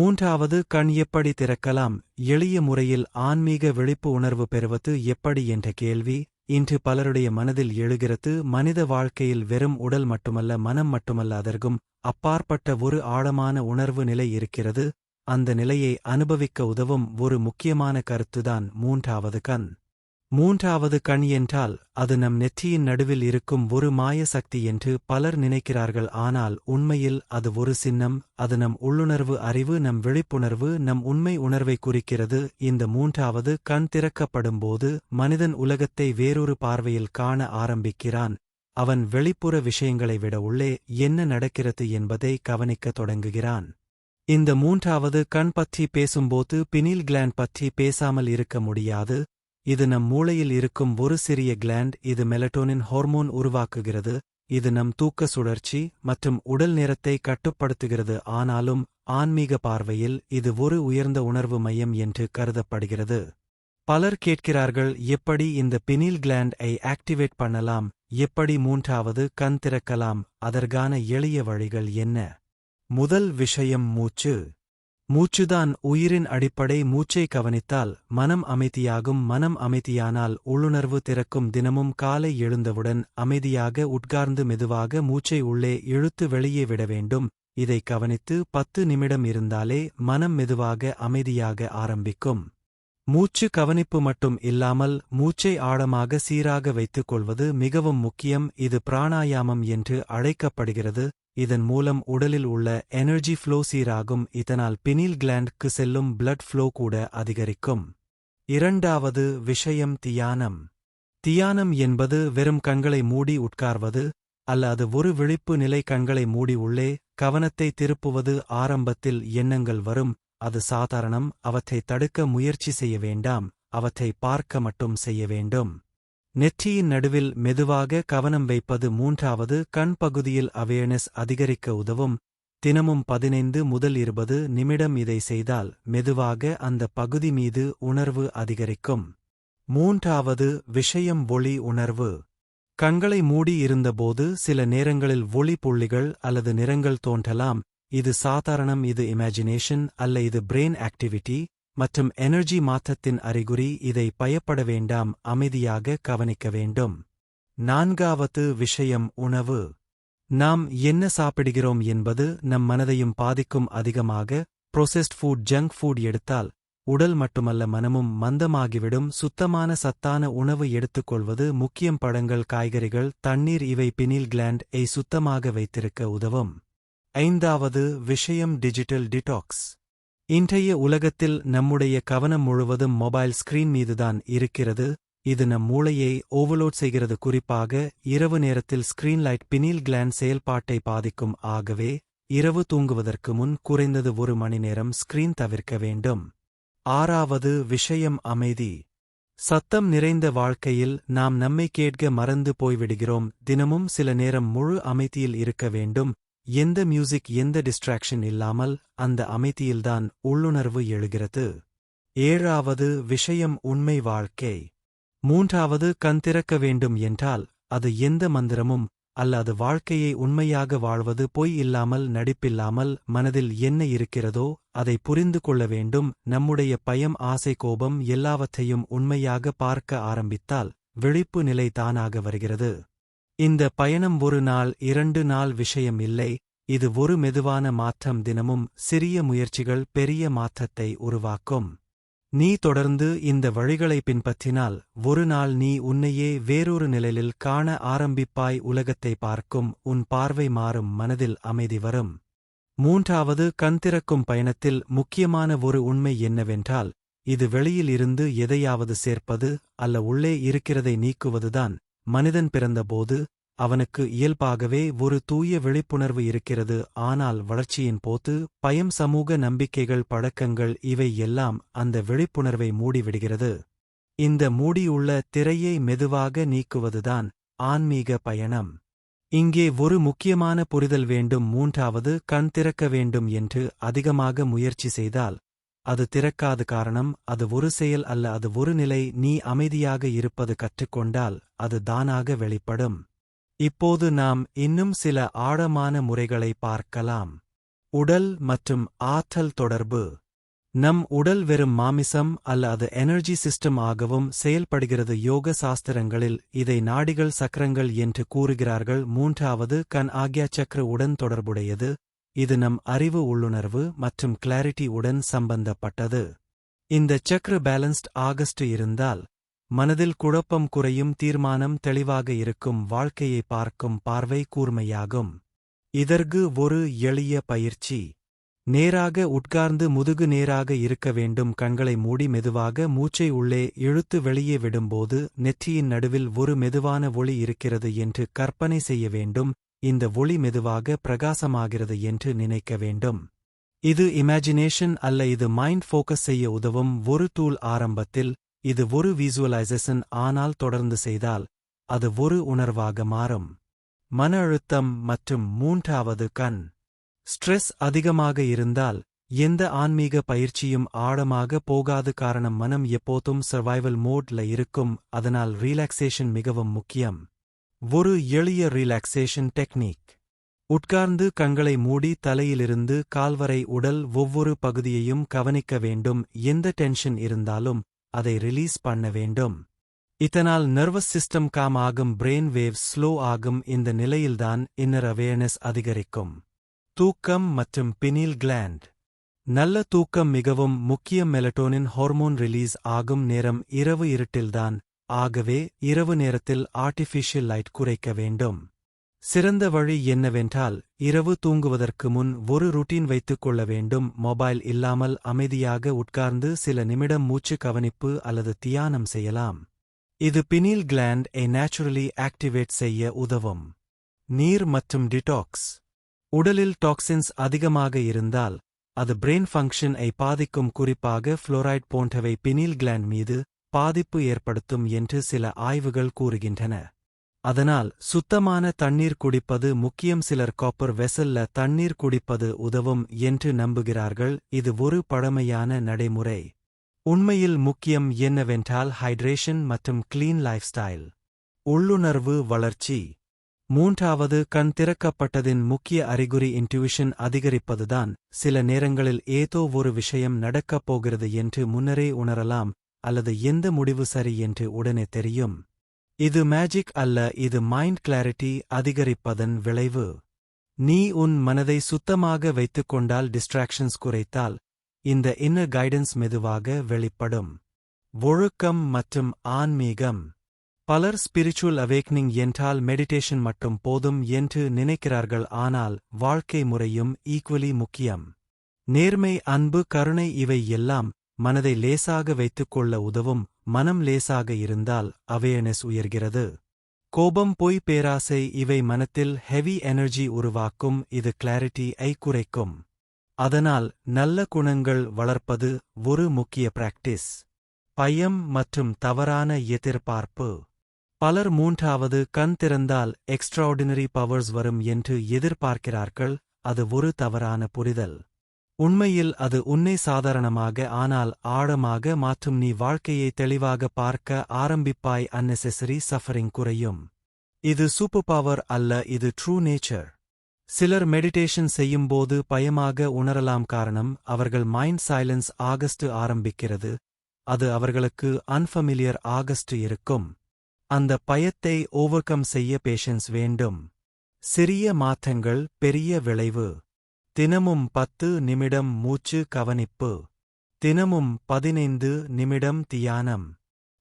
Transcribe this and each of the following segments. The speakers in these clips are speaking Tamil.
மூன்றாவது கண் எப்படி திறக்கலாம், எளிய முறையில் ஆன்மீக விழிப்பு உணர்வு பெறுவது எப்படி என்ற கேள்வி இன்று பலருடைய மனதில் எழுகிறது. மனித வாழ்க்கையில் வெறும் உடல் மட்டுமல்ல, மனம் மட்டுமல்ல, அதற்கும் அப்பாற்பட்ட ஒரு ஆழமான உணர்வு நிலை இருக்கிறது. அந்த நிலையை அனுபவிக்க உதவும் ஒரு முக்கியமான கருத்துதான் மூன்றாவது கண். மூன்றாவது கண் என்றால் அது நம் நெற்றியின் நடுவில் இருக்கும் ஒரு மாய சக்தி என்று பலர் நினைக்கிறார்கள். ஆனால் உண்மையில் அது ஒரு சின்னம். அது நம் உள்ளுணர்வு அறிவு, நம் விழிப்புணர்வு, நம் உண்மை உணர்வை குறிக்கிறது. இந்த மூன்றாவது கண் திறக்கப்படும்போது மனிதன் உலகத்தை வேறொரு பார்வையில் காண ஆரம்பிக்கிறான். அவன் வெளிப்புற விஷயங்களை விட உள்ளே என்ன நடக்கிறது என்பதை கவனிக்கத் தொடங்குகிறான். இந்த மூன்றாவது கண் பற்றி பேசும்போது பினில் கிளாண்ட் பற்றி பேசாமல் இருக்க முடியாது. இது நம் மூளையில் இருக்கும் ஒரு சிறிய கிளாண்ட். இது மெலட்டோனின் ஹார்மோன் உருவாக்குகிறது. இது நம் தூக்க சுழற்சி மற்றும் உடல் நேரத்தை கட்டுப்படுத்துகிறது. ஆனாலும் ஆன்மீக பார்வையில் இது ஒரு உயர்ந்த உணர்வு மையம் என்று கருதப்படுகிறது. பலர் கேட்கிறார்கள், எப்படி இந்த பினில் கிளாண்ட் ஐ ஆக்டிவேட் பண்ணலாம், எப்படி மூன்றாவது கண் திறக்கலாம், அதற்கான எளிய வழிகள் என்ன? முதல் விஷயம் மூச்சு. மூச்சுதான் உயிரின் அடிப்படை. மூச்சை கவனித்தால் மனம் அமைதியாகும். மனம் அமைதியானால் உள்ளுணர்வு திறக்கும். தினமும் காலை எழுந்தவுடன் அமைதியாக உட்கார்ந்து மெதுவாக மூச்சை உள்ளே இழுத்து வெளியே விட வேண்டும். இதை கவனித்து 10 நிமிடம் இருந்தாலே மனம் மெதுவாக அமைதியாக ஆரம்பிக்கும். மூச்சு கவனிப்பு மட்டும் இல்லாமல் மூச்சை ஆழமாக சீராக வைத்துக் கொள்வது மிகவும் முக்கியம். இது பிராணாயாமம் என்று அழைக்கப்படுகிறது. இதன் மூலம் உடலில் உள்ள எனர்ஜி ஃப்ளோ சீராகும். இதனால் பினில் கிளாண்டுக்கு செல்லும் பிளட் ஃப்ளோ கூட அதிகரிக்கும். இரண்டாவது விஷயம் தியானம். தியானம் என்பது வெறும் கண்களை மூடி உட்கார்வது அல்ல. அது ஒரு விழிப்பு நிலை. கண்களை மூடி உள்ளே கவனத்தை திருப்புவது. ஆரம்பத்தில் எண்ணங்கள் வரும். அது சாதாரணம். அவற்றை தடுக்க முயற்சி செய்ய வேண்டாம். அவற்றை பார்க்க மட்டும் செய்ய வேண்டும். நெற்றியின் நடுவில் மெதுவாக கவனம் வைப்பது மூன்றாவது கண் பகுதியில் அவேர்னஸ் அதிகரிக்க உதவும். தினமும் 15 முதல் 20 நிமிடம் இதை செய்தால் மெதுவாக அந்த பகுதி மீது உணர்வு அதிகரிக்கும். மூன்றாவது விஷயம் ஒளி உணர்வு. கண்களை மூடி இருந்தபோது சில நேரங்களில் ஒளி புள்ளிகள் அல்லது நிறங்கள் தோன்றலாம். இது சாதாரணம். இது இமேஜினேஷன் அல்ல, இது பிரெயின் ஆக்டிவிட்டி மற்றும் எனர்ஜி மாற்றத்தின் அறிகுறி. இதை பயப்பட வேண்டாம், அமைதியாக கவனிக்க வேண்டும். நான்காவது விஷயம் உணவு. நாம் என்ன சாப்பிடுகிறோம் என்பது நம் மனதையும் பாதிக்கும். அதிகமாக ப்ரோசெஸ்ட் ஃபுட், ஜங்க் ஃபுட் எடுத்தால் உடல் மட்டுமல்ல மனமும் மந்தமாகிவிடும். சுத்தமான சத்தான உணவு எடுத்துக்கொள்வது முக்கியம். பழங்கள், காய்கறிகள், தண்ணீர் இவை பினில் கிளாண்ட் ஐ சுத்தமாக வைத்திருக்க உதவும். ஐந்தாவது விஷயம் டிஜிட்டல் டிடாக்ஸ். இன்றைய உலகத்தில் நம்முடைய கவனம் முழுவதும் மொபைல் ஸ்கிரீன் மீதுதான் இருக்கிறது. இது நம் மூளையை ஓவர்லோட் செய்கிறது. குறிப்பாக இரவு நேரத்தில் ஸ்கிரீன் லைட் பினில் கிளாண்ட் செயல்பாட்டை பாதிக்கும். ஆகவே இரவு தூங்குவதற்கு முன் குறைந்தது 1 மணி நேரம் ஸ்கிரீன் தவிர்க்க வேண்டும். ஆறாவது விஷயம் அமைதி. சத்தம் நிறைந்த வாழ்க்கையில் நாம் நம்மை கேட்க மறந்து போய்விடுகிறோம். தினமும் சில நேரம் முழு அமைதியில் இருக்க வேண்டும். எந்த மியூசிக், எந்த டிஸ்ட்ராக்ஷன் இல்லாமல் அந்த அமைதியில்தான் உள்ளுணர்வு எழுகிறது. ஏழாவது விஷயம் உண்மை வாழ்க்கை. மூன்றாவது கண் திறக்க வேண்டும் என்றால் அது எந்த மந்திரமும் அல்ல, அது வாழ்க்கையை உண்மையாக வாழ்வது. பொய் இல்லாமல், நடிப்பில்லாமல் மனதில் என்ன இருக்கிறதோ அதை புரிந்து கொள்ள வேண்டும். நம்முடைய பயம், ஆசை, கோபம் எல்லாவற்றையும் உண்மையாக பார்க்க ஆரம்பித்தால் விழிப்பு நிலை தானாக வருகிறது. இந்த பயணம் 1 நாள் 2 நாள் விஷயம் இல்லை. இது ஒரு மெதுவான மாற்றம். தினமும் சிறிய முயற்சிகள் பெரிய மாற்றத்தை உருவாக்கும். நீ தொடர்ந்து இந்த வழிகளை பின்பற்றினால் ஒரு நாள் நீ உன்னையே வேறொரு நிலையில் காண ஆரம்பிப்பாய். உலகத்தை பார்க்கும் உன் பார்வை மாறும். மனதில் அமைதி வரும். மூன்றாவது கண் திறக்கும் பயணத்தில் முக்கியமான ஒரு உண்மை என்னவென்றால் இது வெளியில் இருந்து எதையாவது சேர்ப்பது அல்ல, உள்ளே இருக்கிறதை நீக்குவதுதான். மனிதன் பிறந்தபோது அவனுக்கு இயல்பாகவே ஒரு தூய விழிப்புணர்வு இருக்கிறது. ஆனால் வளர்ச்சியின் போது பயம், சமூக நம்பிக்கைகள், பழக்கங்கள் இவை எல்லாம் அந்த விழிப்புணர்வை மூடிவிடுகிறது. இந்த மூடியுள்ள திரையை மெதுவாக நீக்குவதுதான் ஆன்மீக பயணம். இங்கே ஒரு முக்கியமான புரிதல் வேண்டும். மூன்றாவது கண் திறக்க வேண்டும் என்று அதிகமாக முயற்சி செய்தால் அது திறக்காது. காரணம், அது ஒரு செயல் அல்ல, அது ஒரு நிலை. நீ அமைதியாக இருப்பது கற்றுக்கொண்டால் அது தானாக வெளிப்படும். இப்போது நாம் இன்னும் சில ஆழமான முறைகளை பார்க்கலாம். உடல் மற்றும் ஆற்றல் தொடர்பு. நம் உடல் வெறும் மாமிசம் அல்ல, அது எனர்ஜி சிஸ்டம் ஆகவும் செயல்படுகிறது. யோக சாஸ்திரங்களில் இதை நாடிகள் சக்கரங்கள் என்று கூறுகிறார்கள். மூன்றாவது கண் ஆக்யா சக்கர உடன் தொடர்புடையது. இது நம் அறிவு, உள்ளுணர்வு மற்றும் கிளாரிட்டி உடன் சம்பந்தப்பட்டது. இந்த சக்கர பேலன்ஸ்ட் ஆகஸ்ட் இருந்தால் மனதில் குழப்பம் குறையும், தீர்மானம் தெளிவாக இருக்கும், வாழ்க்கையை பார்க்கும் பார்வை கூர்மையாகும். இதற்கு ஒரு எளிய பயிற்சி. நேராக உட்கார்ந்து முதுகு நேராக இருக்க வேண்டும். கண்களை மூடி மெதுவாக மூச்சை உள்ளே இழுத்து வெளியே விடும்போது நெற்றியின் நடுவில் ஒரு மெதுவான ஒளி இருக்கிறது என்று கற்பனை செய்ய வேண்டும். இந்த ஒளி மெதுவாக பிரகாசமாகிறது என்று நினைக்க வேண்டும். இது இமேஜினேஷன் அல்ல, இது மைண்ட் ஃபோக்கஸ் செய்ய உதவும் ஒரு டூல். ஆரம்பத்தில் இது ஒரு விசுவலைசேஷன், ஆனால் தொடர்ந்து செய்தால் அது ஒரு உணர்வாக மாறும். மன அழுத்தம் மற்றும் மூன்றாவது கண். ஸ்ட்ரெஸ் அதிகமாக இருந்தால் எந்த ஆன்மீக பயிற்சியும் ஆழமாக போகாது. காரணம், மனம் எப்போதும் சர்வைவல் மோட்ல இருக்கும். அதனால் ரிலாக்ஸேஷன் மிகவும் முக்கியம். ஒரு எளிய ரிலாக்ஸேஷன் டெக்னிக். உட்கார்ந்து கண்களை மூடி தலையிலிருந்து கால்வரை உடல் ஒவ்வொரு பகுதியையும் கவனிக்க வேண்டும். எந்த டென்ஷன் இருந்தாலும் அதை ரிலீஸ் பண்ண வேண்டும். இதனால் நர்வஸ் சிஸ்டம் காம் ஆகும், பிரெயின் வேவ்ஸ் ஸ்லோ ஆகும். இந்த நிலையில்தான் இன்னர் அவேர்னஸ் அதிகரிக்கும். தூக்கம் மற்றும் பினில் கிளாண்ட். நல்ல தூக்கம் மிகவும் முக்கியம். மெலட்டோனின் ஹார்மோன் ரிலீஸ் ஆகும் நேரம் இரவு இருட்டில்தான். ஆகவே இரவு நேரத்தில் ஆர்டிஃபிஷியல் லைட் குறைக்க வேண்டும். சிறந்த வழி என்னவென்றால் இரவு தூங்குவதற்கு முன் ஒரு ருட்டீன் வைத்துக் கொள்ள வேண்டும். மொபைல் இல்லாமல் அமைதியாக உட்கார்ந்து சில நிமிடம் மூச்சு கவனிப்பு அல்லது தியானம் செய்யலாம். இது பினில் கிளாண்ட் ஐ நேச்சுரலி ஆக்டிவேட் செய்ய உதவும். நீர் மற்றும் டிடாக்ஸ். உடலில் டாக்சின்ஸ் அதிகமாக இருந்தால் அது பிரெயின் ஃபங்க்ஷன் ஐ பாதிக்கும். குறிப்பாக ஃப்ளோரைட் போன்றவை பினில் கிளாண்ட் மீது பாதிப்பு ஏற்படுத்தும் என்று சில ஆய்வுகள் கூறுகின்றன. அதனால் சுத்தமான தண்ணீர் குடிப்பது முக்கியம். சிலர் காப்பர் வெசல்ல தண்ணீர் குடிப்பது உதவும் என்று நம்புகிறார்கள். இது ஒரு பழமையான நடைமுறை. உண்மையில் முக்கியம் என்னவென்றால் ஹைட்ரேஷன் மற்றும் கிளீன் லைஃப் ஸ்டைல். உள்ளுணர்வு வளர்ச்சி. மூன்றாவது கண் திறக்கப்பட்டதின் முக்கிய அறிகுறி இன்ட்யூஷன் அதிகரிப்பதுதான். சில நேரங்களில் ஏதோ ஒரு விஷயம் நடக்கப் போகிறது என்று முன்னரே உணரலாம், அல்லது எந்த முடிவு சரி என்று உடனே தெரியும். இது மேஜிக் அல்ல, இது மைண்ட் கிளாரிட்டி அதிகரிப்பதன் விளைவு. நீ உன் மனதை சுத்தமாக வைத்துக்கொண்டால், டிஸ்ட்ராக்ஷன்ஸ் குறைத்தால், இந்த இன்னர் கைடன்ஸ் மெதுவாக வெளிப்படும். ஒழுக்கம் மற்றும் ஆன்மீகம். பலர் ஸ்பிரிச்சுவல் அவேக்னிங் என்றால் மெடிடேஷன் மட்டும் போதும் என்று நினைக்கிறார்கள். ஆனால் வாழ்க்கை முறையும் ஈக்குவலி முக்கியம். நேர்மை, அன்பு, கருணை இவை எல்லாம் மனதை லேசாக வைத்துக்கொள்ள உதவும். மனம் லேசாக இருந்தால் அவேர்னஸ் உயர்கிறது. கோபம், பொய், பேராசை இவை மனத்தில் ஹெவி எனர்ஜி உருவாக்கும். இது கிளாரிட்டி ஐ குறைக்கும். அதனால் நல்ல குணங்கள் வளர்ப்பது ஒரு முக்கிய பிராக்டிஸ். பயம் மற்றும் தவறான எதிர்பார்ப்பு. பலர் மூன்றாவது கண் திறந்தால் எக்ஸ்ட்ராஆர்டினரி பவர்ஸ் வரும் என்று எதிர்பார்க்கிறார்கள். அது ஒரு தவறான புரிதல். உண்மையில் அது உன்னை சாதாரணமாக ஆனால் ஆழமாக மாற்றும். நீ வாழ்க்கையை தெளிவாக பார்க்க ஆரம்பிப்பாய். அன்னெசெசரி சஃபரிங் குறையும். இது சூப்பர் பவர் அல்ல, இது ட்ரூ நேச்சர். சிலர் மெடிடேஷன் செய்யும்போது பயமாக உணரலாம். காரணம், அவர்கள் மைண்ட் சைலன்ஸ் ஆகஸ்ட் ஆரம்பிக்கிறது. அது அவர்களுக்கு அன்ஃபமிலியர் ஆகஸ்ட் இருக்கும். அந்த பயத்தை ஓவர்கம் செய்ய பேஷன்ஸ் வேண்டும். சிறிய மாற்றங்கள், பெரிய விளைவு. தினமும் 10 நிமிடம் மூச்சு கவனிப்பு. தினமும் 15 நிமிடம் தியானம்.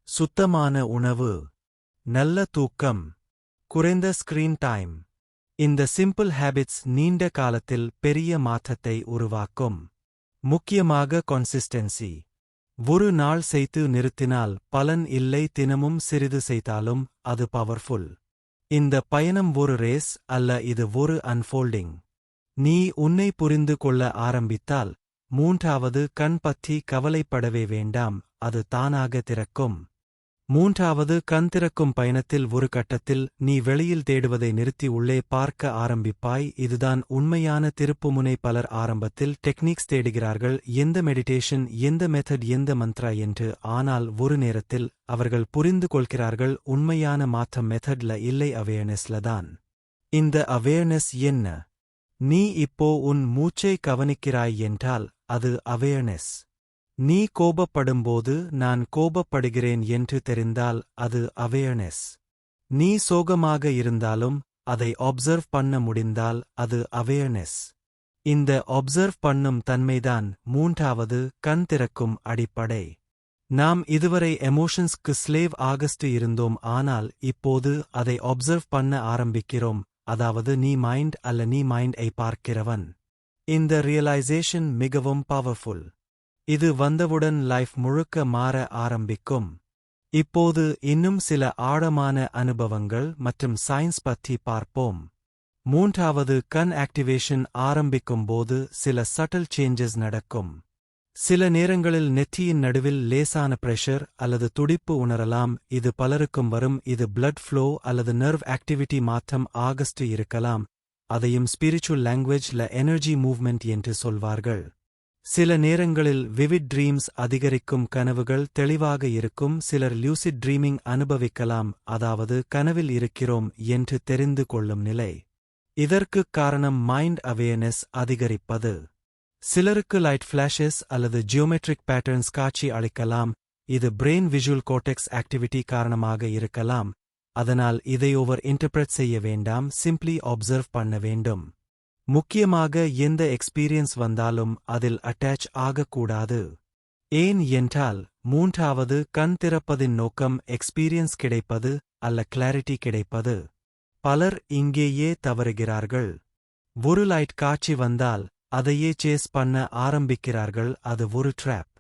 சுத்தமான உணவு. நல்ல தூக்கம். குறைந்த ஸ்கிரீன் டைம். இந்த சிம்பிள் ஹேபிட்ஸ் நீண்ட காலத்தில் பெரிய மாற்றத்தை உருவாக்கும். முக்கியமாக கன்சிஸ்டன்சி. ஒரு நாள் செய்து நிறுத்தினால் பலன் இல்லை. தினமும் சிறிது செய்தாலும் அது பவர்ஃபுல். இந்த பயணம் ஒரு ரேஸ் அல்ல, இது ஒரு அன்ஃபோல்டிங். நீ உன்னை புரிந்து கொள்ள ஆரம்பித்தால் மூன்றாவது கண் பற்றி கவலைப்படவே வேண்டாம், அது தானாக திறக்கும். மூன்றாவது கண் திறக்கும் பயணத்தில் ஒரு கட்டத்தில் நீ வெளியில் தேடுவதை நிறுத்தி உள்ளே பார்க்க ஆரம்பிப்பாய். இதுதான் உண்மையான திருப்புமுனை. பலர் ஆரம்பத்தில் டெக்னிக்ஸ் தேடுகிறார்கள், எந்த மெடிடேஷன், எந்த மெத்தட், எந்த மந்த்ரா என்று. ஆனால் ஒரு நேரத்தில் அவர்கள் புரிந்து கொள்கிறார்கள், உண்மையான மாற்றம் மெத்தட்ல இல்லை, அவேர்னஸ்ல தான். இந்த அவேர்னஸ் என்ன? நீ இப்போ உன் மூச்சை கவனிக்கிறாய் என்றால் அது அவேர்னஸ். நீ கோபப்படும்போது நான் கோபப்படுகிறேன் என்று தெரிந்தால் அது அவேர்னஸ். நீ சோகமாக இருந்தாலும் அதை ஒப்சர்வ் பண்ண முடிந்தால் அது அவேர்னஸ். இந்த ஒப்சர்வ் பண்ணும் தன்மைதான் மூன்றாவது கண் திறக்கும் அடிப்படை. நாம் இதுவரை எமோஷன்ஸ்க்கு ஸ்லேவ் ஆகஸ்ட் இருந்தோம், ஆனால் இப்போது அதை ஒப்சர்வ் பண்ண ஆரம்பிக்கிறோம். அதாவது நீ மைண்ட் அல்ல, நீ மைண்ட் ஐ பார்க்கிறவன். இந்த ரியலைசேஷன் மிகவும் பவர்ஃபுல். இது வந்தவுடன் லைஃப் முழுக்க மாற ஆரம்பிக்கும். இப்போது இன்னும் சில ஆழமான அனுபவங்கள் மற்றும் சயின்ஸ் பற்றி பார்ப்போம். மூன்றாவது கண் ஆக்டிவேஷன் ஆரம்பிக்கும்போது சில சட்டில் சேஞ்சஸ் நடக்கும். சில நேரங்களில் நெற்றியின் நடுவில் லேசான பிரஷர் அல்லது துடிப்பு உணரலாம். இது பலருக்கும் வரும். இது பிளட் ஃப்ளோ அல்லது நர்வ் ஆக்டிவிட்டி மாற்றம் ஆகஸ்ட் இருக்கலாம். அதையும் ஸ்பிரிச்சுவல் லாங்குவேஜ்ல எனர்ஜி மூவ்மெண்ட் என்று சொல்வார்கள். சில நேரங்களில் விவிட் ட்ரீம்ஸ் அதிகரிக்கும், கனவுகள் தெளிவாக இருக்கும். சிலர் லியூசிட் ட்ரீமிங் அனுபவிக்கலாம், அதாவது கனவில் இருக்கிறோம் என்று தெரிந்து கொள்ளும் நிலை. இதற்குக் காரணம் மைண்ட் அவேர்னஸ் அதிகரிப்பது. சிலருக்கு லைட் ஃபிளாஷஸ் அல்லது ஜியோமெட்ரிக் பேட்டர்ன்ஸ் காட்சி அளிக்கலாம். இது பிரெயின் விஷுவல் கோர்டெக்ஸ் ஆக்டிவிட்டி காரணமாக இருக்கலாம். அதனால் இதை ஓவர் இன்டர்பிரட் செய்ய வேண்டாம், சிம்ப்ளி ஒப்சர்வ் பண்ண வேண்டும். முக்கியமாக எந்த எக்ஸ்பீரியன்ஸ் வந்தாலும் அதில் அட்டாச் ஆகக்கூடாது. ஏன் என்றால் மூன்றாவது கண் திறப்பதின் நோக்கம் எக்ஸ்பீரியன்ஸ் கிடைப்பது அல்ல கிளாரிட்டி கிடைப்பது. பலர் இங்கேயே தவறுகிறார்கள். ஒரு லைட் காட்சி வந்தால் அதையே சேஸ் பண்ண ஆரம்பிக்கிறார்கள். அது ஒரு ட்ராப்.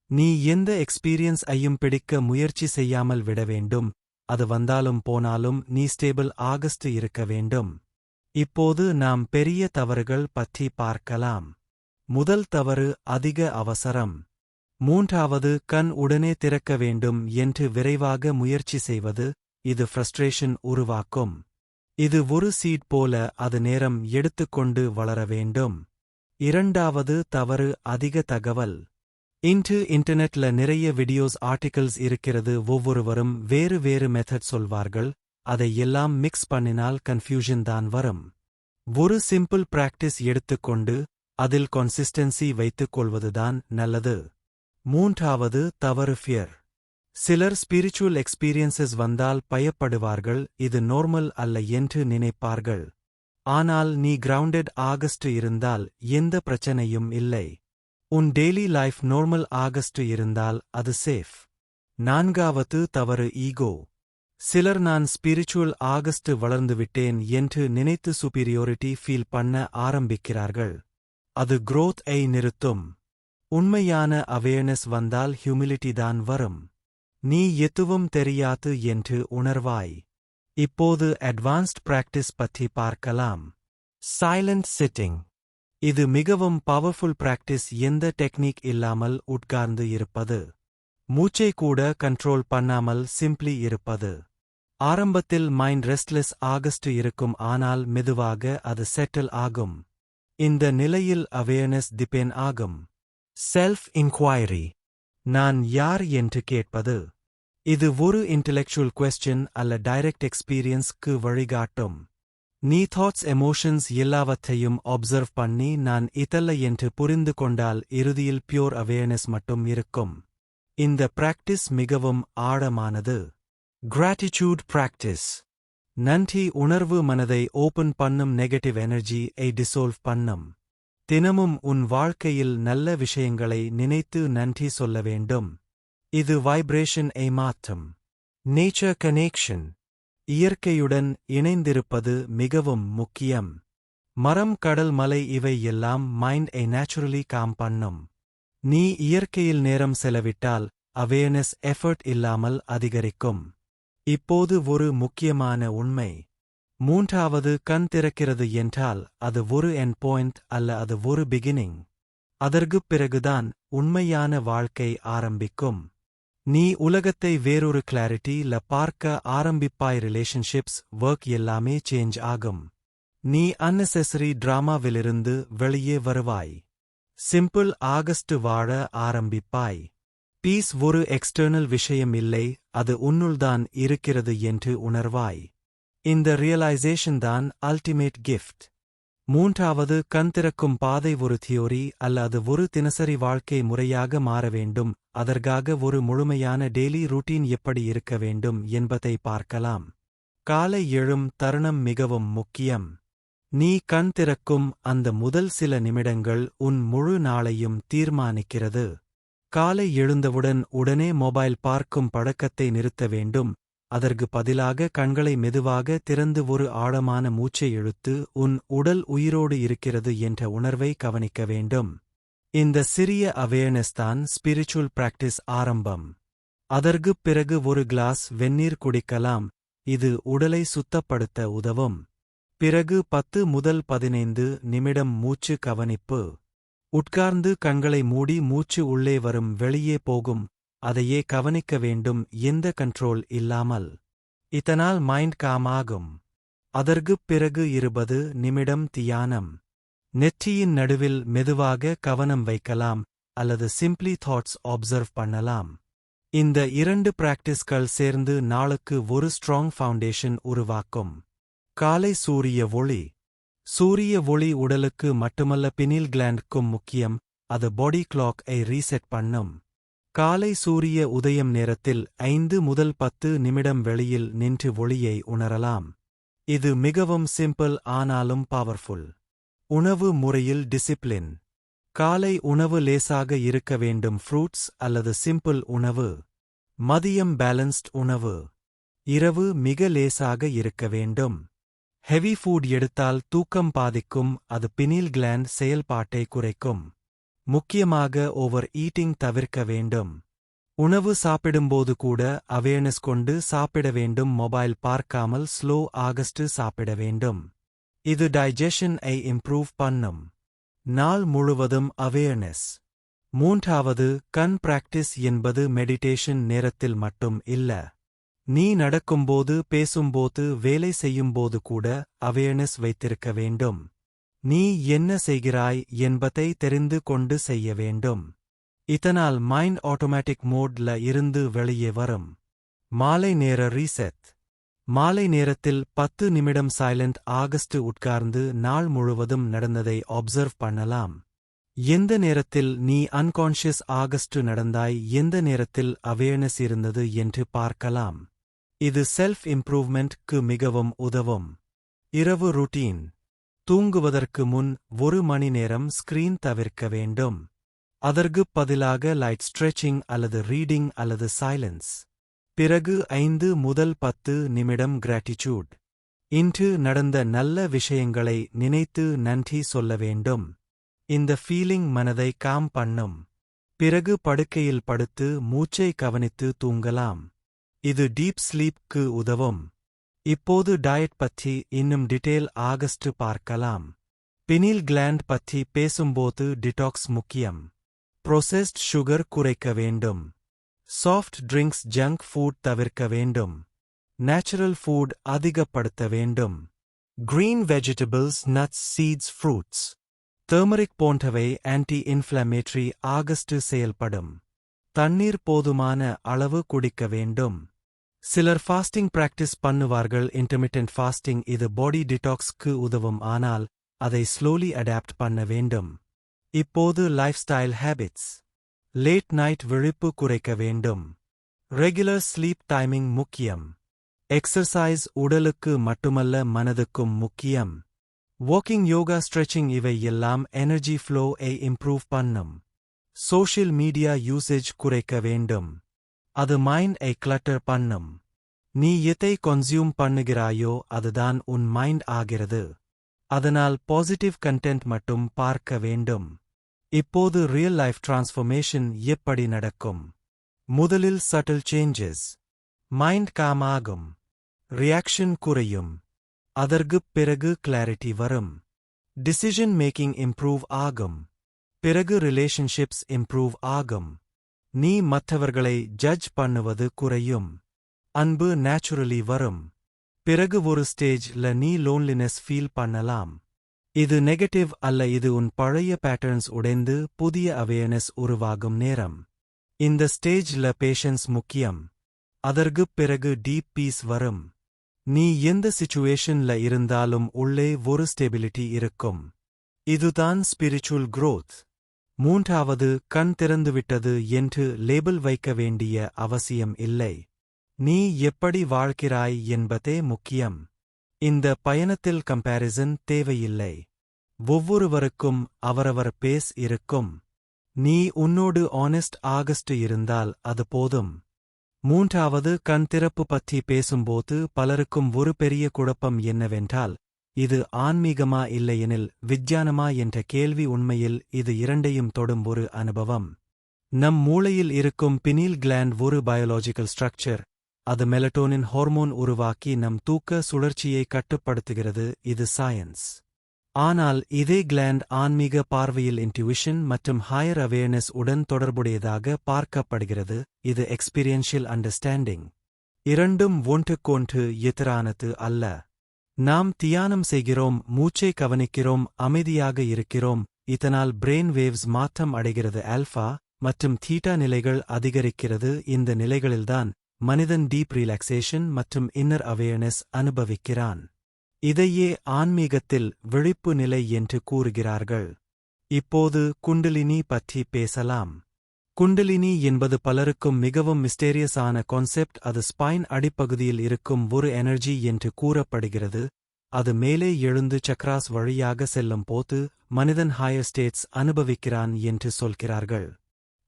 நீ எந்த எக்ஸ்பீரியன்ஸ் ஐயும் பிடிக்க முயற்சி செய்யாமல் விட வேண்டும். அது வந்தாலும் போனாலும் நீ ஸ்டேபிள் ஆகஸ்ட் இருக்க வேண்டும். இப்போது நாம் பெரிய தவறுகள் பற்றி பார்க்கலாம். முதல் தவறு அதிக அவசரம். மூன்றாவது கண் உடனே திறக்க வேண்டும் என்று விரைவாக முயற்சி செய்வது. இது ஃப்ரஸ்ட்ரேஷன் உருவாக்கும். இது ஒரு சீட் போல, அது நேரம் எடுத்துக்கொண்டு வளர வேண்டும். இரண்டாவது தவறு அதிக தகவல். இன்று இன்டர்நெட்ல நிறைய வீடியோஸ் ஆர்டிகிள்ஸ் இருக்கிறது. ஒவ்வொருவரும் வேறு வேறு மெத்தட் சொல்வார்கள். அதை எல்லாம் மிக்ஸ் பண்ணினால் கன்ஃபியூஷன் தான் வரும். ஒரு சிம்பிள் பிராக்டிஸ் எடுத்துக்கொண்டு அதில் கன்சிஸ்டன்சி வைத்துக் கொள்வதுதான் நல்லது. மூன்றாவது தவறு ஃபியர். சிலர் ஸ்பிரிச்சுவல் எக்ஸ்பீரியன்சஸ் வந்தால் பயப்படுவார்கள். இது நார்மல் அல்ல என்று நினைப்பார்கள். ஆனால் நீ கிரவுண்டட் ஆகஸ்ட் இருந்தால் எந்த பிரச்சனையும் இல்லை. உன் டெய்லி லைஃப் நார்மல் ஆகஸ்ட் இருந்தால் அது சேஃப். நான்காவது தவறு ஈகோ. சிலர் நான் ஸ்பிரிச்சுவல் ஆகஸ்ட் வளர்ந்துவிட்டேன் என்று நினைத்து சுப்பீரியோரிட்டி ஃபீல் பண்ண ஆரம்பிக்கிறார்கள். அது growth ஐ நிறுத்தும். உண்மையான அவேர்னஸ் வந்தால் ஹியூமிலிட்டி தான் வரும். நீ எதுவும் தெரியாது என்று உணர்வாய். இப்போது அட்வான்ஸ்ட் பிராக்டிஸ் பற்றி பார்க்கலாம். Silent sitting. இது மிகவும் பவர்ஃபுல் பிராக்டிஸ். எந்த டெக்னிக் இல்லாமல் உட்கார்ந்து இருப்பது. மூச்சை கூட கண்ட்ரோல் பண்ணாமல் சிம்ப்ளி இருப்பது. ஆரம்பத்தில் மைண்ட் ரெஸ்ட்லெஸ் ஆகஸ்ட் இருக்கும், ஆனால் மெதுவாக அது செட்டில் ஆகும். இந்த நிலையில் அவேர்னஸ் டிபென் ஆகும். செல்ஃப் இன்குவைரி. நான் யார் என்று கேட்பது. இது ஒரு இன்டெலெக்சுவல் கொஸ்டின் அல்ல, டைரக்ட் எக்ஸ்பீரியன்ஸ்க்கு வழிகாட்டும். நீ தாட்ஸ் எமோஷன்ஸ் எல்லாவற்றையும் ஒப்சர்வ் பண்ணி நான் இதல்ல என்று புரிந்து கொண்டால் இறுதியில் பியூர் அவேர்னஸ் மட்டும் இருக்கும். இந்த பிராக்டிஸ் மிகவும் ஆழமானது. Gratitude practice. நன்றி உணர்வு மனதை ஓபன் பண்ணும், நெகட்டிவ் எனர்ஜி ஐ டிசோல்வ் பண்ணும். தினமும் உன் வாழ்க்கையில் நல்ல விஷயங்களை நினைத்து நன்றி சொல்ல வேண்டும். இது வைப்ரேஷன் ஐ மாற்றும். Nature connection. இயற்கையுடன் இணைந்திருப்பது மிகவும் முக்கியம். மரம், கடல், மலை இவை எல்லாம் மைண்ட் ஐ நேச்சுரலி காம் பண்ணும். நீ இயற்கையில் நேரம் செலவிட்டால் அவேர்னஸ் எஃபர்ட் இல்லாமல் அதிகரிக்கும். இப்போது ஒரு முக்கியமான உண்மை. மூன்றாவது கண் திறக்கிறது என்றால் அது ஒரு எண்ட் பாயிண்ட் அல்ல, அது ஒரு பிகினிங். அதற்குப் பிறகுதான் உண்மையான வாழ்க்கை ஆரம்பிக்கும். நீ உலகத்தை வேறொரு கிளாரிட்டில பார்க்க ஆரம்பிப்பாய். ரிலேஷன்ஷிப்ஸ், ஒர்க் எல்லாமே சேஞ்ச் ஆகும். நீ அன்னெசெசரி டிராமாவிலிருந்து வெளியே வருவாய். சிம்பிள் ஆகஸ்ட் வாழ ஆரம்பிப்பாய். பீஸ் ஒரு எக்ஸ்டர்னல் விஷயம் இல்லை, அது உன்னுள்தான் இருக்கிறது என்று உணர்வாய். இந்த ரியலைசேஷன் தான் அல்டிமேட் கிஃப்ட். மூன்றாவது, கண் திறக்கும் பாதை ஒரு தியோரி அல்லது ஒரு தினசரி வாழ்க்கை முறையாக மாற வேண்டும். அதற்காக ஒரு முழுமையான டெய்லி ரூட்டீன் எப்படி இருக்க வேண்டும் என்பதை பார்க்கலாம். காலை எழும் தருணம் மிகவும் முக்கியம். நீ கண் திறக்கும் அந்த முதல் சில நிமிடங்கள் உன் முழு நாளையும் தீர்மானிக்கிறது. காலை எழுந்தவுடன் உடனே மொபைல் பார்க்கும் பழக்கத்தை நிறுத்த வேண்டும். அதற்கு பதிலாக கண்களை மெதுவாக திறந்து ஒரு ஆழமான மூச்சை இழுத்து உன் உடல் உயிரோடு இருக்கிறது என்ற உணர்வை கவனிக்க வேண்டும். இந்த சிறிய அவேர்னஸ் தான் ஸ்பிரிச்சுவல் பிராக்டிஸ் ஆரம்பம். அதற்குப் பிறகு ஒரு கிளாஸ் வெந்நீர் குடிக்கலாம். இது உடலை சுத்தப்படுத்த உதவும். பிறகு 10 முதல் 15 நிமிடம் மூச்சு கவனிப்பு. உட்கார்ந்து கண்களை மூடி மூச்சு உள்ளே வரும் வெளியே போகும். அதையே கவனிக்க வேண்டும், எந்த கண்ட்ரோல் இல்லாமல். இதனால் மைண்ட் காம் ஆகும். அதற்குப் பிறகு 20 நிமிடம் தியானம். நெற்றியின் நடுவில் மெதுவாக கவனம் வைக்கலாம் அல்லது சிம்ப்ளி தாட்ஸ் ஆப்சர்வ் பண்ணலாம். இந்த 2 பிராக்டிஸ்கள் சேர்ந்து நாளுக்கு ஒரு ஸ்ட்ராங் ஃபவுண்டேஷன் உருவாக்கும். காலை சூரிய ஒளி. சூரிய ஒளி உடலுக்கு மட்டுமல்ல பினில் கிளாண்டுக்கும் முக்கியம். அது பாடி கிளாக் ஐ ரீசெட் பண்ணும். காலை சூரிய உதயம் நேரத்தில் 5 முதல் 10 நிமிடம் வெளியில் நின்று ஒளியை உணரலாம். இது மிகவும் சிம்பிள் ஆனாலும் பவர்ஃபுல். உணவு முறையில் டிசிப்ளின். காலை உணவு லேசாக இருக்க வேண்டும். ஃப்ரூட்ஸ் அல்லது சிம்பிள் உணவு. மதியம் பேலன்ஸ்ட் உணவு. இரவு மிக லேசாக இருக்க வேண்டும். ஹெவி ஃபுட் எடுத்தால் தூக்கம் பாதிக்கும். அது பினில் கிளாண்ட் செயல்பாட்டை குறைக்கும். முக்கியமாக ஓவர் ஈட்டிங் தவிர்க்க வேண்டும். உணவு சாப்பிடும்போது கூட அவேர்னஸ் கொண்டு சாப்பிட வேண்டும். மொபைல் பார்க்காமல் ஸ்லோ ஆகஸ்ட் சாப்பிட வேண்டும். இது டைஜஷன் ஐ இம்ப்ரூவ் பண்ணும். நாள் முழுவதும் அவேர்னஸ். மூன்றாவது, கண் பிராக்டிஸ் என்பது மெடிடேஷன் நேரத்தில் மட்டும் இல்ல. நீ நடக்கும்போது, பேசும்போது, வேலை செய்யும்போது கூட அவேர்னஸ் வைத்திருக்க வேண்டும். நீ என்ன செய்கிறாய் என்பதை தெரிந்து கொண்டு செய்ய வேண்டும். இதனால் மைண்ட் ஆட்டோமேட்டிக் மோட்ல இருந்து வெளியே வரும். மாலை நேர ரீசெட். மாலை நேரத்தில் 10 நிமிடம் சைலண்ட் ஆகஸ்ட் உட்கார்ந்து நாள் முழுவதும் நடந்ததை ஆப்சர்வ் பண்ணலாம். எந்த நேரத்தில் நீ அன்கான்ஷியஸ் ஆகஸ்ட் நடந்தாய், எந்த நேரத்தில் அவேர்னஸ் இருந்தது என்று பார்க்கலாம். இது செல்ஃப் இம்ப்ரூவ்மெண்ட்க்கு மிகவும் உதவும். இரவு ருட்டீன். தூங்குவதற்கு முன் 1 மணி நேரம் ஸ்கிரீன் தவிர்க்க வேண்டும். அதற்குப் பதிலாக லைட் ஸ்ட்ரெச்சிங் அல்லது ரீடிங் அல்லது சைலன்ஸ். பிறகு 5 முதல் 10 நிமிடம் கிராட்டிட்யூட். இன்று நடந்த நல்ல விஷயங்களை நினைத்து நன்றி சொல்ல வேண்டும். இந்த ஃபீலிங் மனதை காம் பண்ணும். பிறகு படுக்கையில் படுத்து மூச்சை கவனித்து தூங்கலாம். இது டீப் ஸ்லீப்க்கு உதவும். இப்போது டயட் பற்றி இன்னும் டீட்டெயில் ஆகஸ்ட் பார்க்கலாம். பினில் கிளாண்ட் பற்றி பேசும்போது டிடாக்ஸ் முக்கியம். ப்ரோசெஸ்ட் சுகர் குறைக்க வேண்டும். சாஃப்ட் ட்ரிங்க்ஸ், ஜங்க் ஃபுட் தவிர்க்க வேண்டும். நேச்சுரல் ஃபுட் அதிகப்படுத்த வேண்டும். Green vegetables, nuts, seeds, fruits, turmeric போன்றவை ஆன்டி இன்ஃப்ளமேட்டரி. ஆகஸ்ட் செயல்படும். தண்ணீர் போதுமான அளவு குடிக்க வேண்டும். சிலர் ஃபாஸ்டிங் பிராக்டிஸ் பண்ணுவார்கள், இன்டர்மிட்டன்ட் ஃபாஸ்டிங். இது பாடி டிடாக்ஸ்க்கு உதவும், ஆனால் அதை ஸ்லோலி அடாப்ட் பண்ண வேண்டும். இப்போது life style habits. Late night விழிப்பு குறைக்க வேண்டும். ரெகுலர் ஸ்லீப் டைமிங் முக்கியம். எக்ஸர்சைஸ் உடலுக்கு மட்டுமல்ல மனதுக்கும் முக்கியம். வாக்கிங், யோகா, ஸ்ட்ரெச்சிங் இவை எல்லாம் எனர்ஜி ஃப்ளோ ஐ இம்ப்ரூவ் பண்ணும். சோஷியல் மீடியா யூசேஜ் குறைக்க வேண்டும். அது மைண்ட் ஐ கிளட்டர் பண்ணும். நீ எதை கன்சியூம் பண்ணுகிறாயோ அதுதான் உன் மைண்ட் ஆகிறது. அதனால் பாசிட்டிவ் கண்டென்ட் மட்டும் பார்க்க வேண்டும். இப்போது ரியல் லைஃப் டிரான்ஸ்ஃபர்மேஷன் எப்படி நடக்கும்? முதலில் சட்டில் சேஞ்சஸ். மைண்ட் காம் ஆகும். ரியாக்ஷன் குறையும். அதற்குப் பிறகு கிளாரிட்டி வரும். டிசிஷன் மேக்கிங் இம்ப்ரூவ் ஆகும். பிறகு ரிலேஷன்ஷிப்ஸ் இம்ப்ரூவ் ஆகும். நீ மற்றவர்களை ஜட்ஜ் பண்ணுவது குறையும். அன்பு நேச்சுரலி வரும். பிறகு ஒரு ஸ்டேஜ்ல நீ லோன்லினஸ் ஃபீல் பண்ணலாம். இது நெகட்டிவ் அல்ல, இது உன் பழைய பேட்டர்ன்ஸ் உடைந்து புதிய அவேர்னஸ் உருவாகும் நேரம். இந்த ஸ்டேஜ்ல பேஷன்ஸ் முக்கியம். அதற்குப் பிறகு டீப் பீஸ் வரும். நீ எந்த சிச்சுவேஷன்ல இருந்தாலும் உள்ளே ஒரு ஸ்டெபிலிட்டி இருக்கும். இதுதான் ஸ்பிரிச்சுவல் growth. மூன்றாவது, கண் திறந்துவிட்டது என்று லேபிள் வைக்க வேண்டிய அவசியம் இல்லை. நீ எப்படி வாழ்கிறாய் என்பதே முக்கியம். இந்த பயணத்தில் கம்பேரிசன் தேவையில்லை. ஒவ்வொருவருக்கும் அவரவர் பேஸ் இருக்கும். நீ உன்னோடு ஆனெஸ்ட் ஆகஸ்ட் இருந்தால் அது போதும். மூன்றாவது, கண் திறப்பு பற்றி பேசும்போது பலருக்கும் ஒரு பெரிய குழப்பம் என்னவென்றால், இது ஆன்மீகமா இல்லையெனில் விஞ்ஞானமா என்ற கேள்வி. உண்மையில் இது இரண்டையும் தொடும் ஒரு அனுபவம். நம் மூளையில் இருக்கும் பினீல் கிளாண்ட் ஒரு பயாலஜிக்கல் ஸ்ட்ரக்சர். அது மெலட்டோனின் ஹார்மோன் உருவாக்கி நம் தூக்க சுழற்சியை கட்டுப்படுத்துகிறது. இது சயின்ஸ். ஆனால் இதே கிளாண்ட் ஆன்மீக பார்வையில் இன்ட்யூஷன் மற்றும் ஹையர் அவேர்னஸ் உடன் தொடர்புடையதாக பார்க்கப்படுகிறது. இது எக்ஸ்பீரியன்ஷியல் அண்டர்ஸ்டாண்டிங். இரண்டும் ஒன்றுக்கொன்று எதிரானது அல்ல. நாம் தியானம் செய்கிறோம், மூச்சை கவனிக்கிறோம், அமைதியாக இருக்கிறோம். இதனால் பிரெயின் வேவ்ஸ் மாற்றம் அடைகிறது. ஆல்ஃபா மற்றும் தீட்டா நிலைகள் அதிகரிக்கிறது. இந்த நிலைகளில்தான் மனிதன் டீப் ரிலாக்சேஷன் மற்றும் இன்னர் அவேர்னஸ் அனுபவிக்கிறான். இதையே ஆன்மீகத்தில் விழிப்பு நிலை என்று கூறுகிறார்கள். இப்போது குண்டலினி பற்றி பேசலாம். குண்டலினி என்பது பலருக்கும் மிகவும் மிஸ்டீரியஸான கான்செப்ட். அது ஸ்பைன் அடிப்பகுதியில் இருக்கும் ஒரு எனர்ஜி என்று கூறப்படுகிறது. அது மேலே எழுந்து சக்ராஸ் வழியாக செல்லும் போது மனிதன் ஹையர் ஸ்டேட்ஸ் அனுபவிக்கிறான் என்று சொல்கிறார்கள்.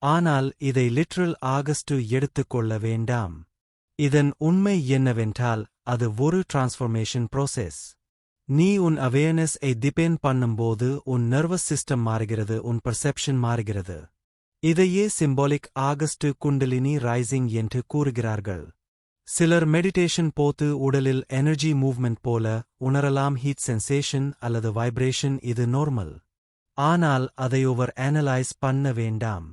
ஆனால் இதை லிட்ரல் ஆகஸ்ட் எடுத்துக்கொள்ள வேண்டாம். இதன் உண்மை என்னவென்றால் அது ஒரு டிரான்ஸ்ஃபர்மேஷன் ப்ரோசெஸ். நீ உன் அவேர்னஸ் ஐ டிபெண்ட் பண்ணும்போது உன் நர்வஸ் சிஸ்டம் மாறுகிறது, உன் பர்செப்ஷன் மாறுகிறது. இதையே சிம்பாலிக் ஆகஸ்ட் குண்டலினி ரைசிங் என்று கூறுகிறார்கள். சிலர் மெடிடேஷன் போது உடலில் எனர்ஜி மூவ்மெண்ட் போல உணரலாம், ஹீட் சென்சேஷன் அல்லது வைப்ரேஷன். இது நார்மல். ஆனால் அதை ஓவர் அனலைஸ் பண்ண வேண்டாம்.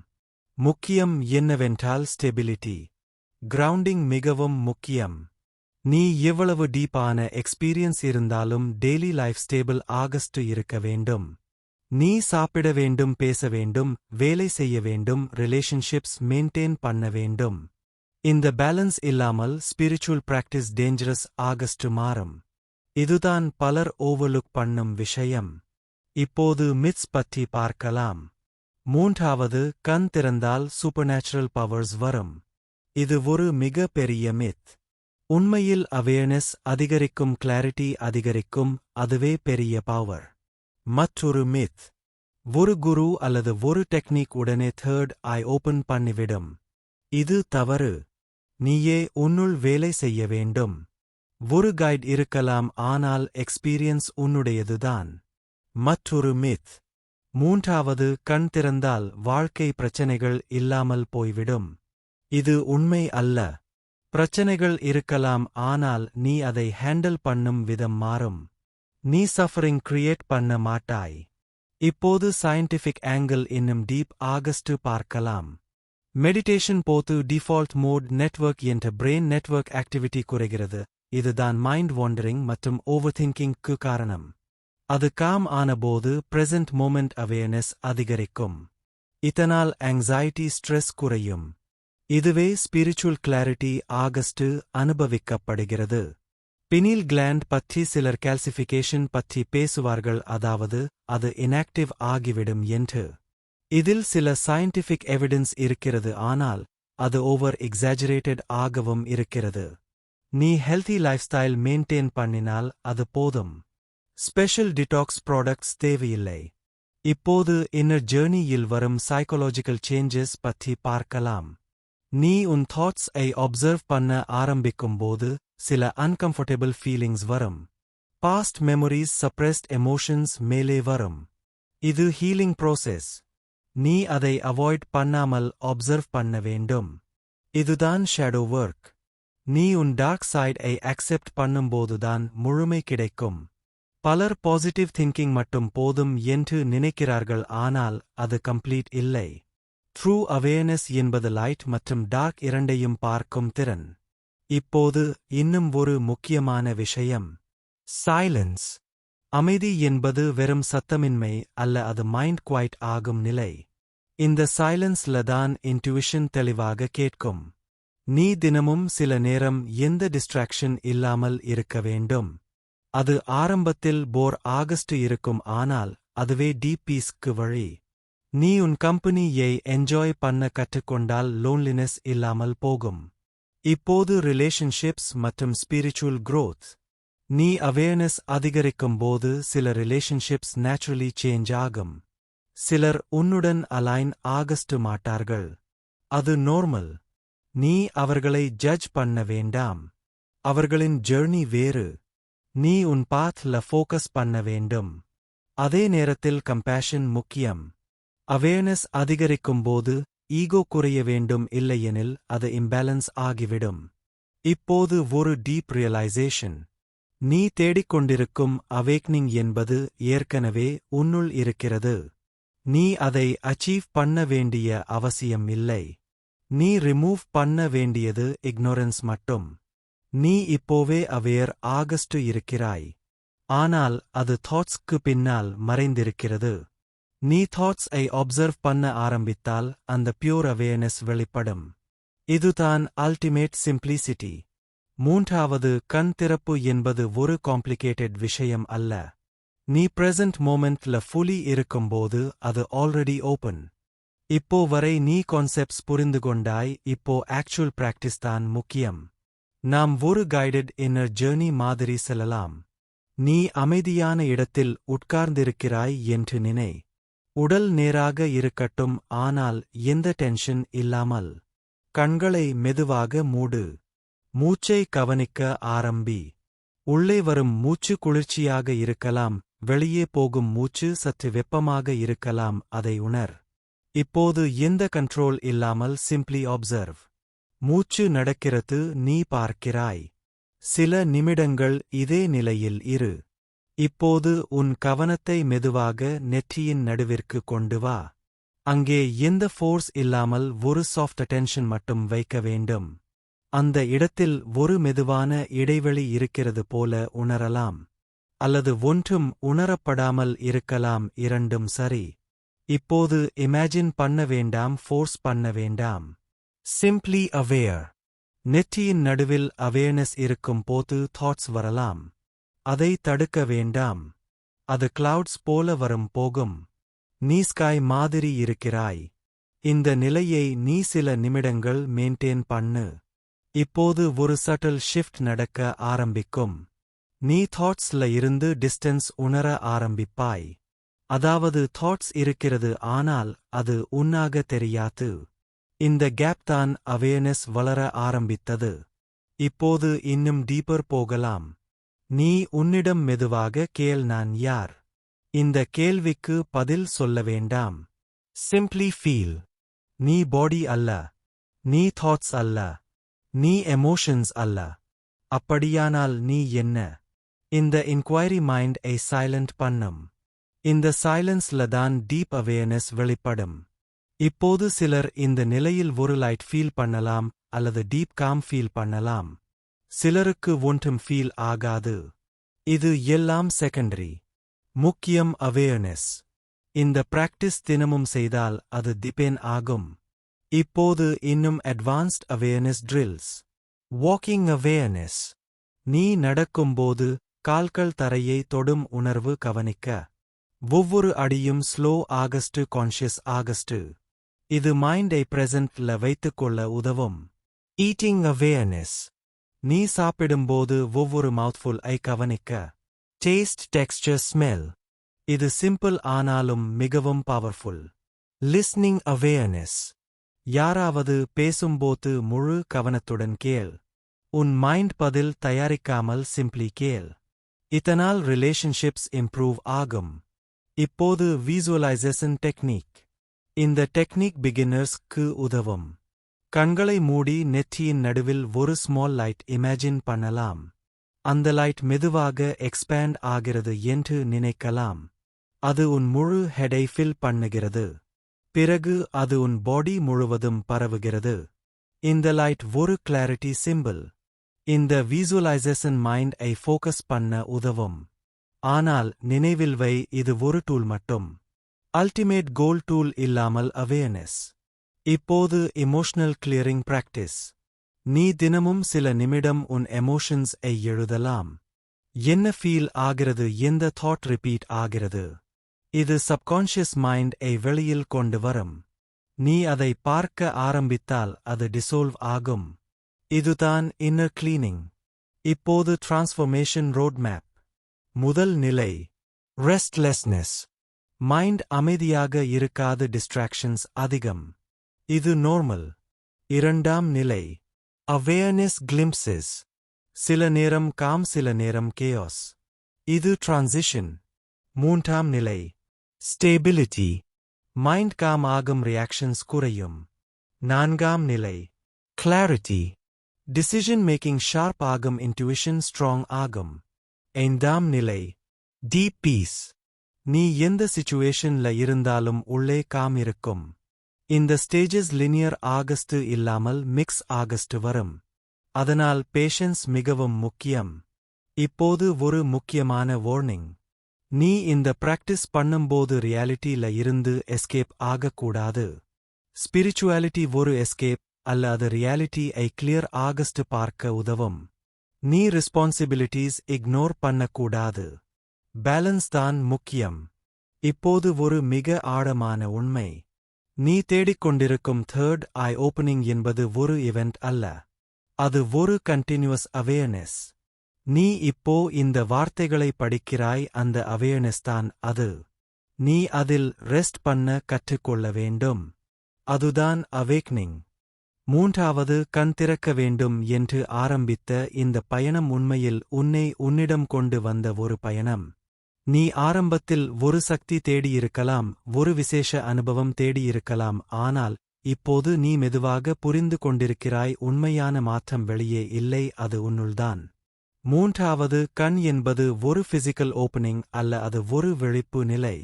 முக்கியம் என்னவென்றால் ஸ்டெபிலிட்டி. கிரவுண்டிங் மிகவும் முக்கியம். நீ எவ்வளவு டீப்பான எக்ஸ்பீரியன்ஸ் இருந்தாலும் டெய்லி லைஃப் ஸ்டேபிள் ஆகஸ்ட் இருக்க வேண்டும். நீ சாப்பிட வேண்டும், பேச வேண்டும், வேலை செய்ய வேண்டும், ரிலேஷன்ஷிப்ஸ் மெயின்டைன் பண்ண வேண்டும். இந்த பேலன்ஸ் இல்லாமல் ஸ்பிரிச்சுவல் பிராக்டிஸ் டேஞ்சரஸ் ஆகஸ்ட் மாறும். இதுதான் பலர் ஓவர்லுக் பண்ணும் விஷயம். இப்போது மித்ஸ் பற்றி பார்க்கலாம். மூன்றாவது, கண் திறந்தால் சூப்பர்நேச்சுரல் பவர்ஸ் வரும். இது ஒரு மிக பெரிய மித். உண்மையில் அவேர்னஸ் அதிகரிக்கும், கிளாரிட்டி அதிகரிக்கும், அதுவே பெரிய பவர். மற்றொரு மித், ஒரு குரு அல்லது ஒரு டெக்னிக் உடனே தேர்ட் ஐ ஓபன் பண்ணிவிடும். இது தவறு. நீயே உன்னுள் வேலை செய்ய வேண்டும். ஒரு கைட் இருக்கலாம், ஆனால் எக்ஸ்பீரியன்ஸ் உன்னுடையதுதான். மற்றொரு மித், மூன்றாவது, கண் திறந்தால் வாழ்க்கை பிரச்சனைகள் இல்லாமல் போய்விடும். இது உண்மை அல்ல. பிரச்சனைகள் இருக்கலாம், ஆனால் நீ அதை ஹேண்டில் பண்ணும் விதம் மாறும். நீ சஃபரிங் கிரியேட் பண்ண மாட்டாய். இப்போது சயின்டிஃபிக் ஆங்கிள் இன்னும் டீப் ஆகஸ்ட் பார்க்கலாம். மெடிடேஷன் போது டிஃபால்ட் மோட் நெட்வொர்க் என்ற பிரெயின் நெட்வொர்க் ஆக்டிவிட்டி குறைகிறது. இதுதான் மைண்ட் வாண்டரிங் மற்றும் ஓவர்திங்கிங்க்கு காரணம். அது காம் ஆனபோது பிரசன்ட் மொமெண்ட் அவேர்னஸ் அதிகரிக்கும். இதனால் ஆங்ஸைட்டி, ஸ்ட்ரெஸ் குறையும். இதுவே ஸ்பிரிச்சுவல் கிளாரிட்டி ஆகஸ்ட் அனுபவிக்கப்படுகிறது. பினீல் கிளாண்ட் பற்றி சிலர் கால்சிஃபிகேஷன் பற்றி பேசுவார்கள், அதாவது அது இன்ஆக்டிவ் ஆகிவிடும் என்று. இதில் சில சயின்டிஃபிக் எவிடன்ஸ் இருக்கிறது, ஆனால் அது ஓவர் எக்ஸாஜரேட்டட் ஆகவும் இருக்கிறது. நீ ஹெல்தி லைஃப் ஸ்டைல் மெயின்டைன் பண்ணினால் அது போதும். ஸ்பெஷல் டிடாக்ஸ் ப்ராடக்ட்ஸ் தேவையில்லை. இப்போது இன்னர் ஜேர்னியில் வரும் சைக்காலஜிக்கல் சேஞ்சஸ் பற்றி பார்க்கலாம். நீ உன் தாட்ஸ் ஐ அப்சர்வ் பண்ண ஆரம்பிக்கும்போது சில அன்கம்ஃபர்டபிள் ஃபீலிங்ஸ் வரும். பாஸ்ட் மெமரிஸ், சப்ரெஸ்ட் எமோஷன்ஸ் மேலே வரும். இது ஹீலிங் ப்ரோசெஸ். நீ அதை அவாய்ட் பண்ணாமல் அப்சர்வ் பண்ண வேண்டும். இதுதான் ஷேடோ ஒர்க். நீ உன் டார்க் சைட் ஐ அக்செப்ட் பண்ணும்போதுதான் முழுமை கிடைக்கும். பலர் பாசிட்டிவ் திங்கிங் மட்டும் போதும் என்று நினைக்கிறார்கள், ஆனால் அது கம்ப்ளீட் இல்லை. ட்ரூ அவேர்னஸ் என்பது லைட் மற்றும் டார்க் இரண்டையும் பார்க்கும் திறன். இப்போது இன்னும் ஒரு முக்கியமான விஷயம், சைலன்ஸ். அமைதி என்பது வெறும் சத்தமின்மை அல்ல, அது மைண்ட் குவைட் ஆகும் நிலை. இந்த சைலன்ஸ்ல தான் இன்ட்யூஷன் தெளிவாக கேட்கும். நீ தினமும் சில நேரம் எந்த டிஸ்ட்ராக்ஷன் இல்லாமல் இருக்க வேண்டும். அது ஆரம்பத்தில் போர் ஆகஸ்ட் இருக்கும், ஆனால் அதுவே டீப் பீஸ்க்கு வழி. நீ உன் கம்பெனியை என்ஜாய் பண்ண கற்றுக்கொண்டால் லோன்லினஸ் இல்லாமல் போகும். இப்போது ரிலேஷன்ஷிப்ஸ் மற்றும் ஸ்பிரிச்சுவல் growth. நீ அவேர்னஸ் அதிகரிக்கும்போது சில ரிலேஷன்ஷிப்ஸ் நேச்சுரலி சேஞ்ச் ஆகும். சிலர் உன்னுடன் அலைன் ஆகஸ்ட் மாட்டார்கள். அது நார்மல். நீ அவர்களை ஜட்ஜ் பண்ண வேண்டாம். அவர்களின் ஜெர்னி வேறு. நீ உன் பாத்ல ஃபோக்கஸ் பண்ண வேண்டும். அதே நேரத்தில் கம்பேஷன் முக்கியம். அவேர்னஸ் அதிகரிக்கும்போது ஈகோ குறைய வேண்டும், இல்லையெனில் அது இம்பேலன்ஸ் ஆகிவிடும். இப்போது ஒரு டீப் ரியலைசேஷன். நீ தேடிக்கொண்டிருக்கும் அவேக்னிங் என்பது ஏற்கனவே உன்னுள் இருக்கிறது. நீ அதை அச்சீவ் பண்ண வேண்டிய அவசியம் இல்லை. நீ ரிமூவ் பண்ண வேண்டியது இக்னோரன்ஸ் மட்டும். நீ இப்போவே அவேர் ஆகஸ்ட் இருக்கிறாய். ஆனால் அது தாட்ஸ்க்கு பின்னால் மறைந்திருக்கிறது. நீ தாட்ஸ் ஐ அப்சர்வ் பண்ண ஆரம்பித்தால் அந்த பியூர் அவேர்னஸ் வெளிப்படும். இதுதான் அல்டிமேட் சிம்பிளிசிட்டி. மூன்றாவது, கண் திறப்பு என்பது ஒரு காம்ப்ளிகேட்டட் விஷயம் அல்ல. நீ பிரசன்ட் மோமெண்ட்ல ஃபுல்லி இருக்கும்போது அது ஆல்ரெடி ஓபன். இப்போ வரை நீ கான்செப்ட்ஸ் புரிந்துகொண்டாய். இப்போ ஆக்சுவல் பிராக்டிஸ் தான் முக்கியம். நாம் ஒரு கைடட் இன்னர் ஜெர்னி மாதிரி செல்லலாம். நீ அமைதியான இடத்தில் உட்கார்ந்திருக்கிறாய் என்று நினை. உடல் நேராக இருக்கட்டும், ஆனால் எந்த டென்ஷன் இல்லாமல். கண்களை மெதுவாக மூடு. மூச்சை கவனிக்க ஆரம்பி. உள்ளே வரும் மூச்சு குளிர்ச்சியாக இருக்கலாம், வெளியே போகும் மூச்சு சற்று வெப்பமாக இருக்கலாம், அதை உணர். இப்போது எந்த கண்ட்ரோல் இல்லாமல் சிம்ப்ளி அப்சர்வ். மூச்சு நடக்கிறது, நீ பார்க்கிறாய். சில நிமிடங்கள் இதே நிலையில் இரு. இப்போது உன் கவனத்தை மெதுவாக நெற்றியின் நடுவிற்கு கொண்டு வா. அங்கே எந்த ஃபோர்ஸ் இல்லாமல் ஒரு சாஃப்ட் அட்டென்ஷன் மட்டும் வைக்க வேண்டும். அந்த இடத்தில் ஒரு மெதுவான இடைவெளி இருக்கிறது போல உணரலாம். அல்லது ஒன்றும் உணரப்படாமல் இருக்கலாம், இரண்டும் சரி. இப்போது இமேஜின் பண்ண வேண்டாம், ஃபோர்ஸ் பண்ண வேண்டாம். Simply aware. நெற்றியின் நடுவில் அவேர்னஸ் இருக்கும் போது தாட்ஸ் வரலாம். அதை தடுக்க வேண்டாம். அது கிளவுட்ஸ் போல வரும் போகும். நீ ஸ்கை மாதிரி இருக்கிறாய். இந்த நிலையை நீ சில நிமிடங்கள் மெயின்டெயின் பண்ணு. இப்போது ஒரு சட்டில் ஷிஃப்ட் நடக்க ஆரம்பிக்கும். நீ தாட்ஸ்ல இருந்து டிஸ்டன்ஸ் உணர ஆரம்பிப்பாய். அதாவது தாட்ஸ் இருக்கிறது, ஆனால் அது உன்னாக தெரியாது. இந்த கேப் தான் அவேர்னஸ் வளர ஆரம்பித்தது. இப்போது இன்னும் டீப்பர் போகலாம். நீ உன்னிடம் மெதுவாக கேள், நான் யார்? இந்த கேள்விக்கு பதில் சொல்ல வேண்டாம். Simply feel. நீ பாடி அல்ல. நீ தாட்ஸ் அல்ல. நீ எமோஷன்ஸ் அல்ல. அப்படியானால் நீ என்ன? இந்த இன்குவைரி மைண்ட் ஐ சைலண்ட் பண்ணும். இந்த சைலன்ஸ்ல தான் டீப் அவேர்னஸ் வெளிப்படும். இப்போது சிலர் இந்த நிலையில் ஒரு லைட் ஃபீல் பண்ணலாம், அல்லது டீப் காம் ஃபீல் பண்ணலாம். சிலருக்கு ஒன்றும் ஃபீல் ஆகாது. இது எல்லாம் செகண்டரி. முக்கியம் அவேர்னஸ். இந்த பிராக்டிஸ் தினமும் செய்தால் அது டிபெண்ட் ஆகும். இப்போது இன்னும் advanced awareness drills. Walking awareness. நீ நடக்கும்போது கால்கள் தரையை தொடும் உணர்வு கவனிக்க. ஒவ்வொரு அடியும் ஸ்லோ ஆகஸ்ட், கான்ஷியஸ் ஆகஸ்ட். இது மைண்டை பிரசன்ட்ல வைத்துக்கொள்ள உதவும். Eating awareness. நீ சாப்பிடும்போது ஒவ்வொரு மவுத்ஃபுல் ஐ கவனிக்க. Taste, texture, smell. இது சிம்பிள் ஆனாலும் மிகவும் பவர்ஃபுல். Listening awareness. யாராவது பேசும்போது முழு கவனத்துடன் கேள். உன் மைண்ட் பதில் தயாரிக்காமல் சிம்ப்ளி கேள். இதனால் ரிலேஷன்ஷிப்ஸ் இம்ப்ரூவ் ஆகும். இப்போது விசுவலைசேஷன் டெக்னிக். இந்த டெக்னிக் பிகினர்ஸ்க்கு உதவும். கண்களை மூடி நெற்றியின் நடுவில் ஒரு ஸ்மால் லைட் இமேஜின் பண்ணலாம். அந்த லைட் மெதுவாக எக்ஸ்பேண்ட் ஆகிறது என்று நினைக்கலாம். அது உன் முழு ஹெடை ஃபில் பண்ணுகிறது. பிறகு அது உன் பாடி முழுவதும் பரவுகிறது. இந்த லைட் ஒரு கிளாரிட்டி சிம்பிள். இந்த விசுவலைசேஷன் மைண்ட் ஐ ஃபோக்கஸ் பண்ண உதவும். ஆனால் நினைவில் வை, இது ஒரு டூல் மட்டும். அல்டிமேட் கோல் டூல் இல்லாமல் அவேர்னஸ். இப்போது எமோஷனல் கிளியரிங் பிராக்டிஸ். நீ தினமும் சில நிமிடம் உன் எமோஷன்ஸ் ஐ எழுதலாம். என்ன ஃபீல் ஆகிறது, எந்த தாட் ரிப்பீட் ஆகிறது. இது சப்கான்ஷியஸ் மைண்ட் ஐ வெளியில் கொண்டு வரும். நீ அதை பார்க்க ஆரம்பித்தால் அது டிசோல்வ் ஆகும். இதுதான் இன்னர் கிளீனிங். இப்போது டிரான்ஸ்ஃபர்மேஷன் ரோட்மேப். முதல் நிலை ரெஸ்ட்லெஸ்னஸ். மைண்ட் அமைதியாக இருக்காது, டிஸ்ட்ராக்ஷன்ஸ் அதிகம். இது நார்மல். இரண்டாம் நிலை அவேர்னஸ் கிளிம்ப்சஸ். சில நேரம் காம், சில நேரம் கேயாஸ். இது டிரான்சிஷன். மூன்றாம் நிலை ஸ்டேபிலிட்டி. மைண்ட் காம் ஆகும், ரியாக்ஷன்ஸ் குறையும். நான்காம் நிலை கிளாரிட்டி. டிசிஷன் மேக்கிங் ஷார்ப் ஆகும், இன்ட்யூஷன் ஸ்ட்ராங் ஆகும். ஐந்தாம் நிலை டீப் பீஸ். நீ எந்த சிச்சுவேஷன்ல இருந்தாலும் உள்ளே காம் இருக்கும். இந்த ஸ்டேஜஸ் லினியர் ஆகஸ்ட் இல்லாமல் மிக்ஸ் ஆகஸ்ட் வரும். அதனால் பேஷன்ஸ் மிகவும் முக்கியம். இப்போது ஒரு முக்கியமான வார்னிங். நீ இந்த பிராக்டிஸ் பண்ணும்போது ரியாலிட்டில இருந்து எஸ்கேப் ஆகக்கூடாது. ஸ்பிரிச்சுவாலிட்டி ஒரு எஸ்கேப் அல்ல, அது ரியாலிட்டி ஐ கிளியர் ஆகஸ்ட் பார்க்க உதவும். நீ ரெஸ்பான்சிபிலிட்டிஸ் இக்னோர் பண்ணக்கூடாது. பேலன்ஸ் தான் முக்கியம். இப்போது ஒரு மிக ஆழமான உண்மை. நீ தேடிக்கொண்டிருக்கும் தேர்ட் ஐ ஓப்பனிங் என்பது ஒரு இவெண்ட் அல்ல. அது ஒரு கண்டினியூஸ் அவேர்னஸ். நீ இப்போ இந்த வார்த்தைகளை படிக்கிறாய், அந்த அவேர்னஸ் தான் அது. நீ அதில் ரெஸ்ட் பண்ண கற்றுக்கொள்ள வேண்டும். அதுதான் அவேக்னிங். மூன்றாவது, கண் திறக்க வேண்டும் என்று ஆரம்பித்த இந்த பயணம் உண்மையில் உன்னிடம் கொண்டு வந்த ஒரு பயணம். நீ ஆரம்பத்தில் ஒரு சக்தி தேடியிருக்கலாம், ஒரு விசேஷ அனுபவம் தேடியிருக்கலாம். ஆனால் இப்போது நீ மெதுவாக புரிந்து கொண்டிருக்கிறாய், உண்மையான மாற்றம் வெளியே இல்லை, அது உன்னுள்தான். மூன்றாவது, கண் என்பது ஒரு பிசிக்கல் ஓப்பனிங் அல்ல, அது ஒரு விழிப்பு நிலை.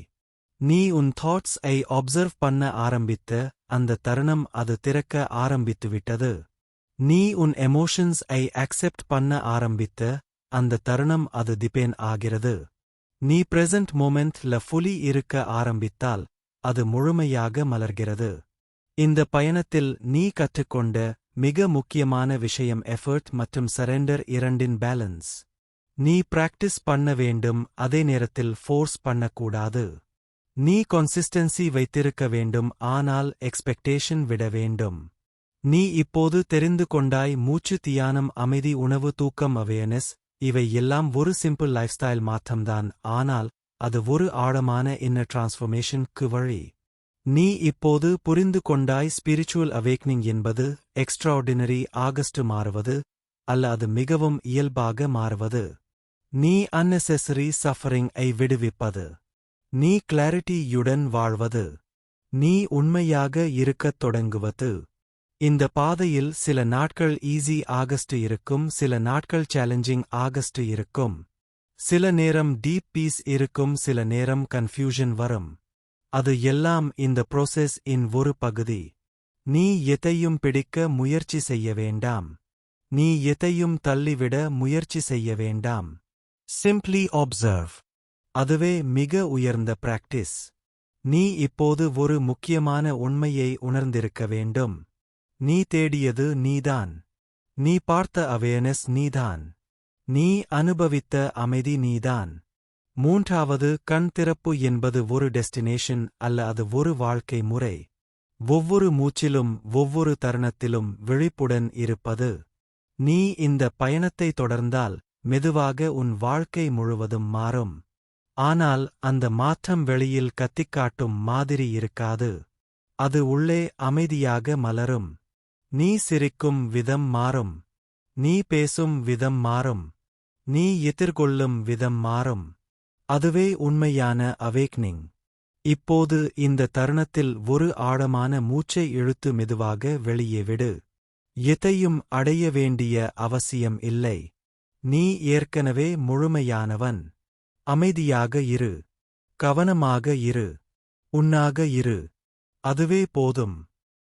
நீ உன் தாட்ஸ் ஐ அப்சர்வ் பண்ண ஆரம்பித்த அந்த தருணம் அது திறக்க ஆரம்பித்துவிட்டது. நீ உன் எமோஷன்ஸ் ஐ அக்செப்ட் பண்ண ஆரம்பித்த அந்த தருணம் அது டிபெண்ட் ஆகிறது. நீ பிரசன்ட் மொமெண்ட்ல ஃபுல்லி இருக்க ஆரம்பித்தால் அது முழுமையாக மலர்கிறது. இந்த பயணத்தில் நீ கற்றுக்கொண்ட மிக முக்கியமான விஷயம் எஃபர்ட் மற்றும் சரெண்டர் இரண்டின் பேலன்ஸ். நீ பிராக்டிஸ் பண்ண வேண்டும், அதே நேரத்தில் ஃபோர்ஸ் பண்ணக்கூடாது. நீ கன்சிஸ்டன்சி வைத்திருக்க வேண்டும், ஆனால் எக்ஸ்பெக்டேஷன் விட வேண்டும். நீ இப்போது தெரிந்து கொண்டாய், மூச்சு, தியானம், அமைதி, உணவு, தூக்கம், அவேர்னஸ், இவை எல்லாம் ஒரு சிம்பிள் லைஃப் ஸ்டைல் மாற்றம்தான். ஆனால் அது ஒரு ஆழமான இன்னர் டிரான்ஸ்ஃபர்மேஷனுக்கு வழி. நீ இப்போது புரிந்து கொண்டாய், ஸ்பிரிச்சுவல் அவேக்னிங் என்பது எக்ஸ்ட்ராஆர்டினரி ஆகஸ்ட் மாறுவது அல்ல, அது மிகவும் இயல்பாக மாறுவது. நீ அன்னெசெசரி சஃபரிங் ஐ விடுவிப்பது. நீ கிளாரிட்டியுடன் வாழ்வது. நீ உண்மையாக இருக்கத் தொடங்குவது. இந்த பாதையில் சில நாட்கள் ஈஸி ஆகஸ்ட் இருக்கும், சில நாட்கள் சேலஞ்சிங் ஆகஸ்ட் இருக்கும். சில நேரம் டீப் பீஸ் இருக்கும், சில நேரம் கன்ஃபியூஷன் வரும். அது எல்லாம் இந்த ப்ரோசஸ் இன் ஒரு பகுதி. நீ எதையும் பிடிக்க முயற்சி செய்ய வேண்டாம். நீ எதையும் தள்ளிவிட முயற்சி செய்ய வேண்டாம். Simply observe. அதுவே மிக உயர்ந்த பிராக்டிஸ். நீ இப்போது ஒரு முக்கியமான உண்மையை உணர்ந்திருக்க வேண்டும். நீ தேடியது நீதான். நீ பார்த்த அவேர்னஸ் நீதான். நீ அனுபவித்த அமைதி நீதான். மூன்றாவது, கண் திறப்பு என்பது ஒரு டெஸ்டினேஷன் அல்ல, அது ஒரு வாழ்க்கை முறை. ஒவ்வொரு மூச்சிலும் ஒவ்வொரு தருணத்திலும் விழிப்புடன் இருப்பது. நீ இந்த பயணத்தை தொடர்ந்தால் மெதுவாக உன் வாழ்க்கை முழுவதும் மாறும். ஆனால் அந்த மாற்றம் வெளியில் கத்திக்காட்டும் மாதிரி இருக்காது. அது உள்ளே அமைதியாக மலரும். நீ சிரிக்கும் விதம் மாறும். நீ பேசும் விதம் மாறும். நீ எதிர்கொள்ளும் விதம் மாறும். அதுவே உண்மையான அவேக்னிங். இப்போது இந்த தருணத்தில் ஒரு ஆழமான மூச்சை இழுத்து மெதுவாக வெளியே விடு. எதையும் அடைய வேண்டிய அவசியம் இல்லை. நீ ஏற்கனவே முழுமையானவன். அமைதியாக இரு. கவனமாக இரு. உன்னாக இரு. அதுவே போதும்.